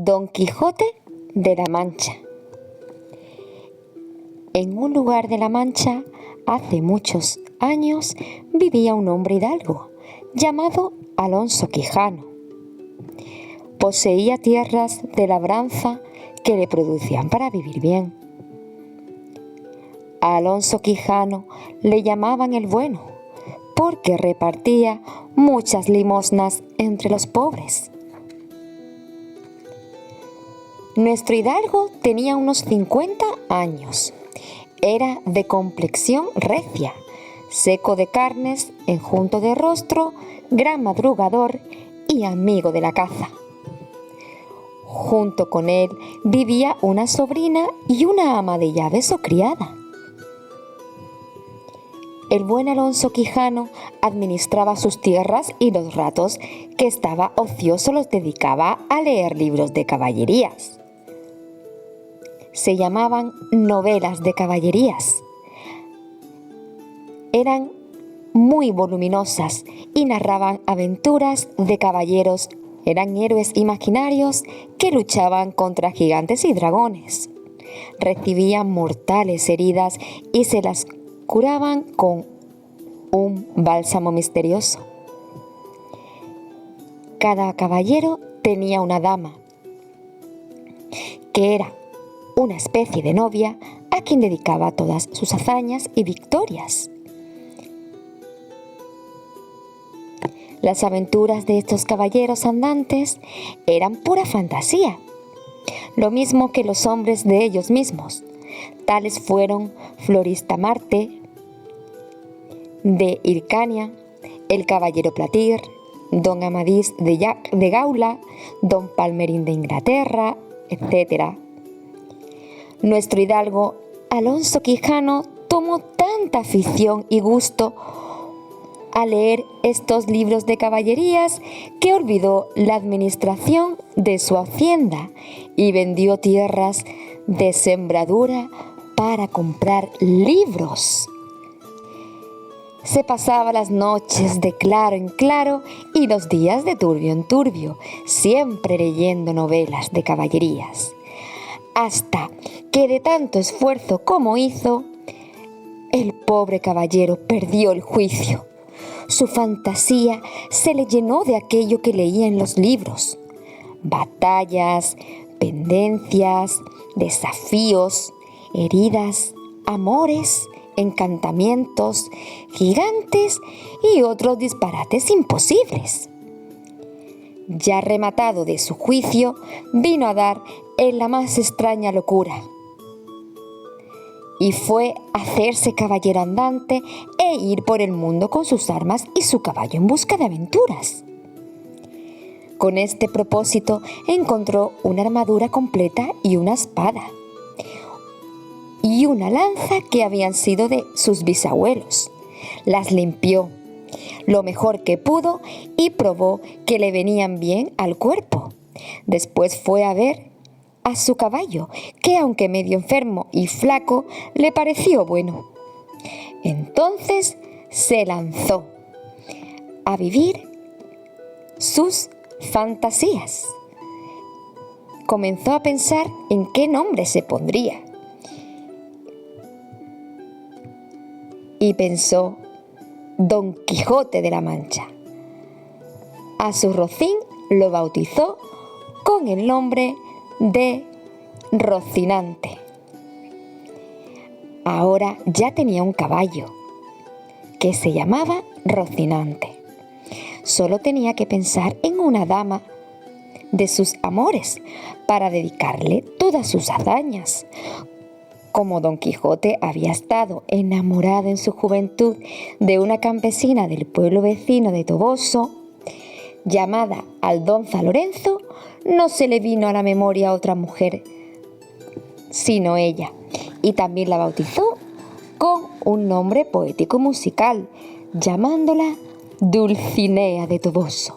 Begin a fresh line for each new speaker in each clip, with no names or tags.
Don Quijote de la Mancha. En un lugar de la Mancha, hace muchos años, vivía un hombre hidalgo llamado Alonso Quijano. Poseía tierras de labranza que le producían para vivir bien. A Alonso Quijano le llamaban el Bueno, porque repartía muchas limosnas entre los pobres. Nuestro hidalgo tenía unos 50 años. Era de complexión recia, seco de carnes, enjunto de rostro, gran madrugador y amigo de la caza. Junto con él vivía una sobrina y una ama de llaves o criada. El buen Alonso Quijano administraba sus tierras y los ratos que estaba ocioso los dedicaba a leer libros de caballerías. Se llamaban novelas de caballerías. Eran muy voluminosas y narraban aventuras de caballeros. Eran héroes imaginarios que luchaban contra gigantes y dragones. Recibían mortales heridas y se las curaban con un bálsamo misterioso. Cada caballero tenía una dama, que era una especie de novia a quien dedicaba todas sus hazañas y victorias. Las aventuras de estos caballeros andantes eran pura fantasía, lo mismo que los hombres de ellos mismos. Tales fueron Floristamarte de Hircania, el caballero Platir, don Amadís de Gaula, don Palmerín de Inglaterra, etc. Nuestro hidalgo Alonso Quijano tomó tanta afición y gusto a leer estos libros de caballerías que olvidó la administración de su hacienda y vendió tierras de sembradura para comprar libros. Se pasaba las noches de claro en claro y los días de turbio en turbio, siempre leyendo novelas de caballerías. Hasta que de tanto esfuerzo como hizo, el pobre caballero perdió el juicio. Su fantasía se le llenó de aquello que leía en los libros: batallas, pendencias, desafíos, heridas, amores, encantamientos, gigantes y otros disparates imposibles. Ya rematado de su juicio, vino a dar en la más extraña locura, y fue hacerse caballero andante e ir por el mundo con sus armas y su caballo en busca de aventuras. Con este propósito encontró una armadura completa y una espada, y una lanza que habían sido de sus bisabuelos. Las limpió lo mejor que pudo y probó que le venían bien al cuerpo. Después fue a ver a su caballo, que aunque medio enfermo y flaco, le pareció bueno. Entonces se lanzó a vivir sus fantasías. Comenzó a pensar en qué nombre se pondría. Y pensó: Don Quijote de la Mancha. A su rocín lo bautizó con el nombre de Rocinante. Ahora ya tenía un caballo que se llamaba Rocinante. Solo tenía que pensar en una dama de sus amores para dedicarle todas sus hazañas. Como Don Quijote había estado enamorado en su juventud de una campesina del pueblo vecino de Toboso, llamada Aldonza Lorenzo, no se le vino a la memoria otra mujer sino ella, y también la bautizó con un nombre poético musical, llamándola Dulcinea de Toboso.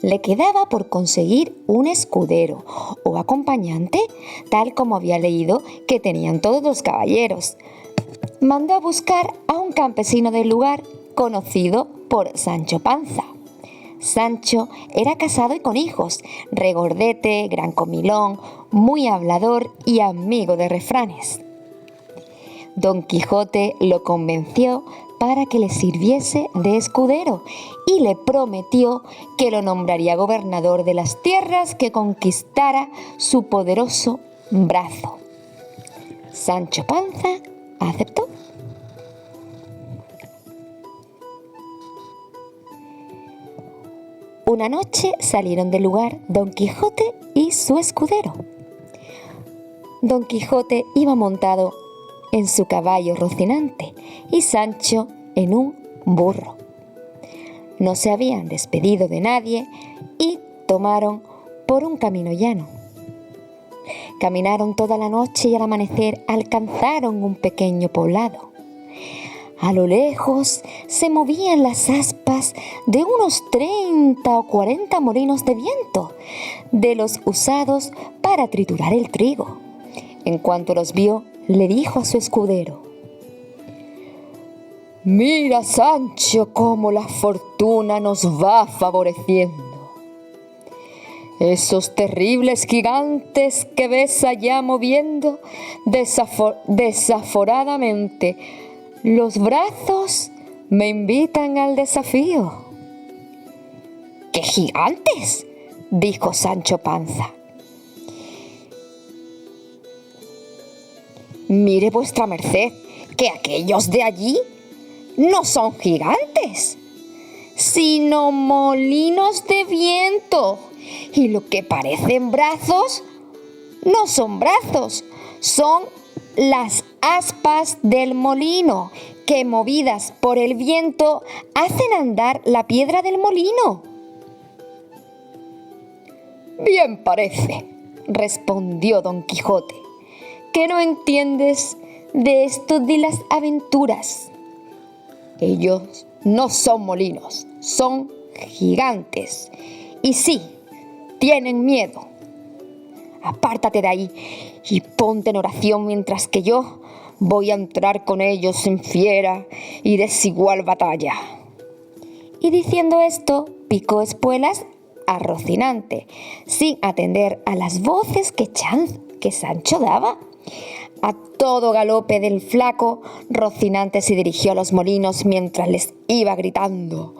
Le quedaba por conseguir un escudero o acompañante, tal como había leído que tenían todos los caballeros. Mandó a buscar a un campesino del lugar conocido por Sancho Panza. Sancho era casado y con hijos, regordete, gran comilón, muy hablador y amigo de refranes. Don Quijote lo convenció para que le sirviese de escudero y le prometió que lo nombraría gobernador de las tierras que conquistara su poderoso brazo. Sancho Panza aceptó. Una noche salieron del lugar Don Quijote y su escudero. Don Quijote iba montado en su caballo Rocinante y Sancho en un burro. No se habían despedido de nadie y tomaron por un camino llano. Caminaron toda la noche y al amanecer alcanzaron un pequeño poblado. A lo lejos se movían las aspas de unos 30 o 40 molinos de viento, de los usados para triturar el trigo. En cuanto los vio, le dijo a su escudero: «Mira, Sancho, cómo la fortuna nos va favoreciendo. Esos terribles gigantes que ves allá moviendo desaforadamente los brazos me invitan al desafío». «¿Qué gigantes?», dijo Sancho Panza. «Mire vuestra merced, que aquellos de allí no son gigantes, sino molinos de viento, y lo que parecen brazos no son brazos, son las aspas del molino, que movidas por el viento hacen andar la piedra del molino». «Bien parece», respondió Don Quijote, «que no entiendes de esto de las aventuras. Ellos no son molinos, son gigantes, y sí, tienen miedo. Apártate de ahí y ponte en oración mientras que yo voy a entrar con ellos en fiera y desigual batalla». Y diciendo esto, picó espuelas a Rocinante, sin atender a las voces que Sancho daba. A todo galope del flaco, Rocinante se dirigió a los molinos mientras les iba gritando: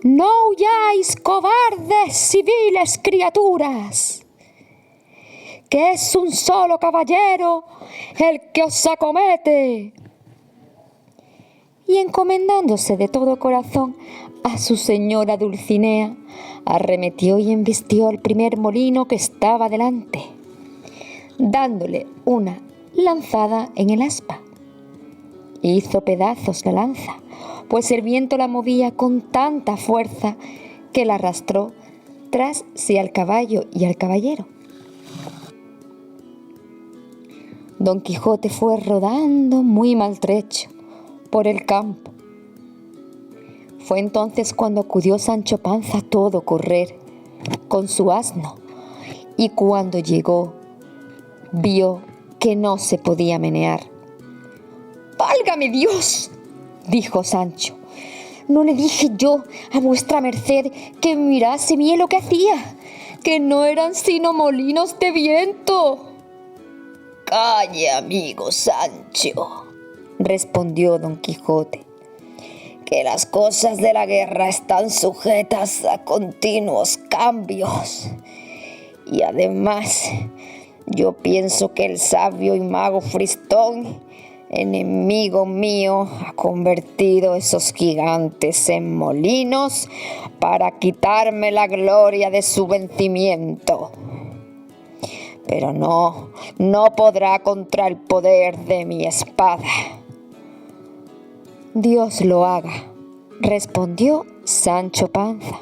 «¡No huyáis, cobardes civiles criaturas! Que es un solo caballero el que os acomete». Y encomendándose de todo corazón a su señora Dulcinea, arremetió y embistió al primer molino que estaba delante, dándole una lanzada en el aspa. Hizo pedazos la lanza, pues el viento la movía con tanta fuerza que la arrastró tras sí al caballo y al caballero. Don Quijote fue rodando muy maltrecho por el campo. Fue entonces cuando acudió Sancho Panza a todo correr con su asno, y cuando llegó vio que no se podía menear. «¡Válgame Dios!», dijo Sancho, «¿no le dije yo a vuestra merced que mirase bien lo que hacía? Que no eran sino molinos de viento». «Calle, amigo Sancho», respondió Don Quijote, «que las cosas de la guerra están sujetas a continuos cambios. Y además, yo pienso que el sabio y mago Fristón, enemigo mío, ha convertido esos gigantes en molinos para quitarme la gloria de su vencimiento. Pero no podrá contra el poder de mi espada». «Dios lo haga», respondió Sancho Panza.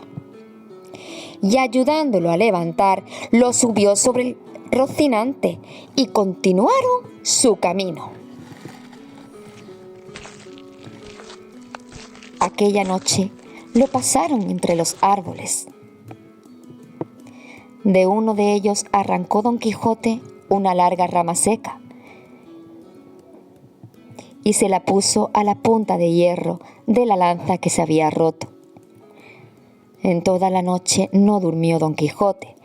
Y ayudándolo a levantar, lo subió sobre el Rocinante y continuaron su camino. Aquella noche lo pasaron entre los árboles. De uno de ellos arrancó Don Quijote una larga rama seca y se la puso a la punta de hierro de la lanza que se había roto. En toda la noche no durmió Don Quijote,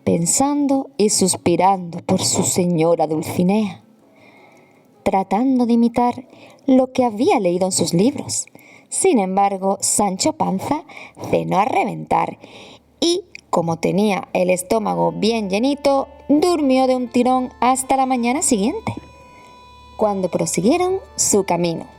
pensando y suspirando por su señora Dulcinea, tratando de imitar lo que había leído en sus libros. Sin embargo, Sancho Panza cenó a reventar y, como tenía el estómago bien llenito, durmió de un tirón hasta la mañana siguiente, cuando prosiguieron su camino.